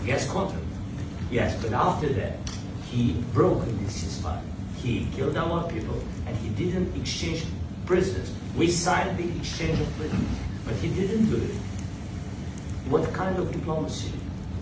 gas contract. Yes, but after that, he broke this ceasefire. He killed our people, and he didn't exchange prisoners. We signed the exchange of prisoners, but he didn't do it. What kind of diplomacy,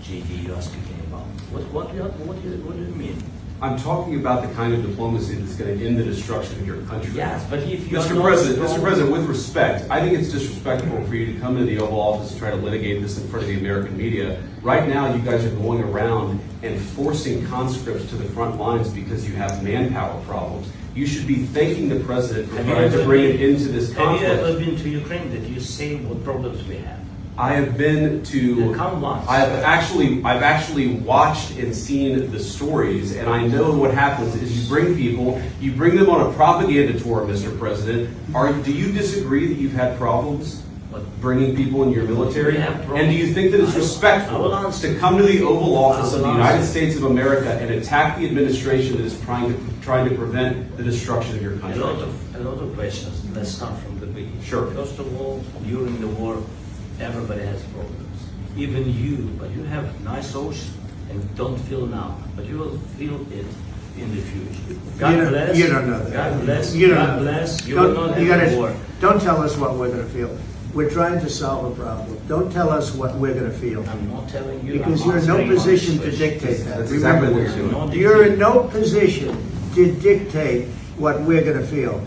JD, you are speaking about? What do you mean? I'm talking about the kind of diplomacy that's going to end the destruction of your country. Yes, but if you Mr. President, with respect, I think it's disrespectful for you to come into the Oval Office and try to litigate this in front of the American media. Right now, you guys are going around and forcing conscripts to the front lines because you have manpower problems. You should be thanking the President for trying to bring it into this conflict. Have you ever been to Ukraine that you see what problems we have? I have been to. Come once. I've actually watched and seen the stories, and I know what happens is you bring people, you bring them on a propaganda tour, Mr. President. Do you disagree that you've had problems bringing people in your military? And do you think that it's respectful to come to the Oval Office of the United States of America and attack the administration that is trying to prevent the destruction of your country? A lot of questions. Let's start from the beginning. Sure. First of all, during the war, everybody has problems. Even you, but you have nice ocean and don't feel now, but you will feel it in the future. God bless. You don't know that. God bless. You don't God know. bless. You will not have a war. Don't tell us what we're going to feel. We're trying to solve a problem. Don't tell us what we're going to feel. I'm not telling you. Because I'm you're in no answering position honest to dictate that. That's exactly what you're doing. You're in no position to dictate what we're going to feel.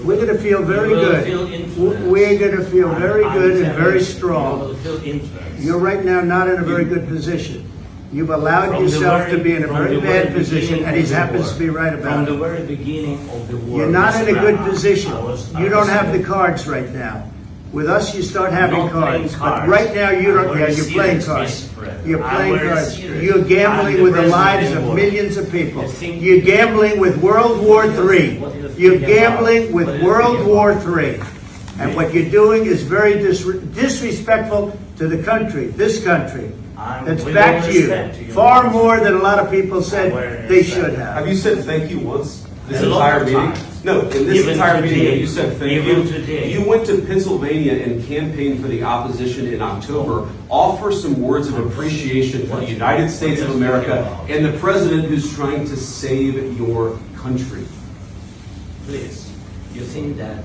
We're going to feel very good. We're going to feel very good and very strong. You will feel influence. You're right now not in a very good position. You've allowed yourself to be in a very bad position, and he happens to be right about it. From the very beginning of the war. You're not in a good position. You don't have the cards right now. With us, you start having cards. But right now, you don't. Yeah, you're playing cards. You're playing cards. You're gambling with the lives of millions of people. You're gambling with World War III. You're gambling with World War III. And what you're doing is very disrespectful to the country, this country. It's back to you. Far more than a lot of people said they should have. Have you said thank you once this entire meeting? No, in this entire meeting, you said thank you. You went to Pennsylvania and campaigned for the opposition in October. Offer some words of appreciation for the United States of America and the president who's trying to save your country. Please, you think that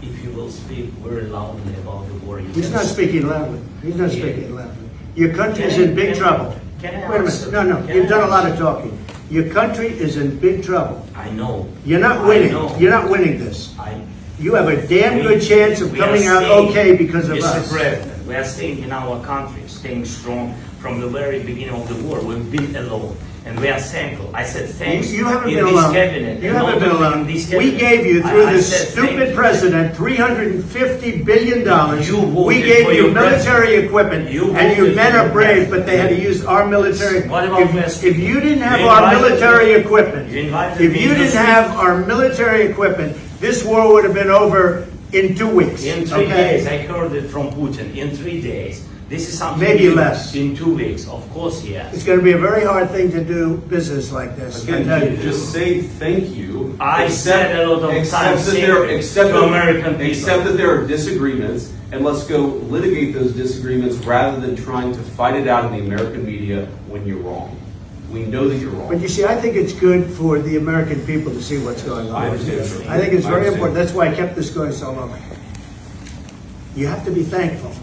if you will speak very loudly about the war, He's not speaking loudly. He's not speaking loudly. Your country is in big trouble. Wait a minute. No. You've done a lot of talking. Your country is in big trouble. I know. You're not winning. You're not winning this. You have a damn good chance of coming out okay because of us. Mr. President, we are staying in our country, staying strong from the very beginning of the war. We've been alone. And we are thankful. I said thanks. You haven't been alone. You haven't been alone. We gave you, through this stupid president, $350 billion. We gave you military equipment, and your men are brave, but they had to use our military. If you didn't have our military equipment, this war would have been over in 2 weeks. In 3 days, I heard it from Putin. In 3 days. This is something maybe less. In 2 weeks, of course, yes. It's going to be a very hard thing to do business like this. Again, just say thank you. I said a lot of times to American people. Accept that there are disagreements, and let's go litigate those disagreements rather than trying to fight it out in the American media when you're wrong. We know that you're wrong. But you see, I think it's good for the American people to see what's going on. I understand. I think it's very important. That's why I kept this going so long. You have to be thankful.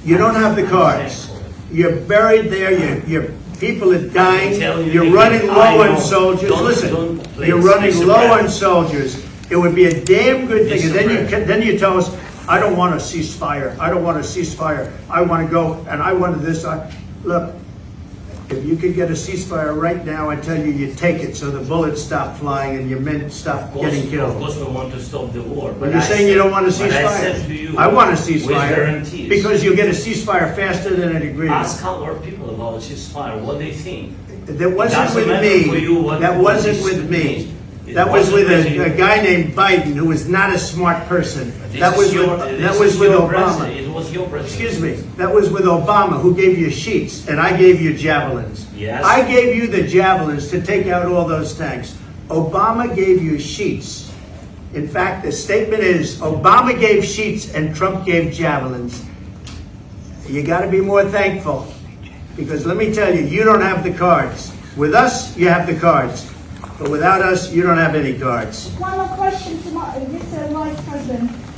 You don't have the cards. You're buried there. Your people are dying. You're running low on soldiers. Listen, you're running low on soldiers. It would be a damn good thing. And then you tell us, I don't want a ceasefire. I don't want a ceasefire. I want to go and I want this. Look, if you could get a ceasefire right now, I tell you, you take it so the bullets stop flying and your men stop getting killed. Of course, we want to stop the war. But you're saying you don't want a ceasefire. I want a ceasefire because you'll get a ceasefire faster than an agreement. Ask our people about a ceasefire, what they think. That wasn't with me. That wasn't with me. That was with a guy named Biden, who was not a smart person. That was with Obama. It was your president. Excuse me. That was with Obama, who gave you sheets, and I gave you javelins. Yes. I gave you the javelins to take out all those tanks. Obama gave you sheets. In fact, the statement is, Obama gave sheets and Trump gave javelins. You got to be more thankful. Because let me tell you, you don't have the cards. With us, you have the cards. But without us, you don't have any cards. One more question to Mr. Vice President.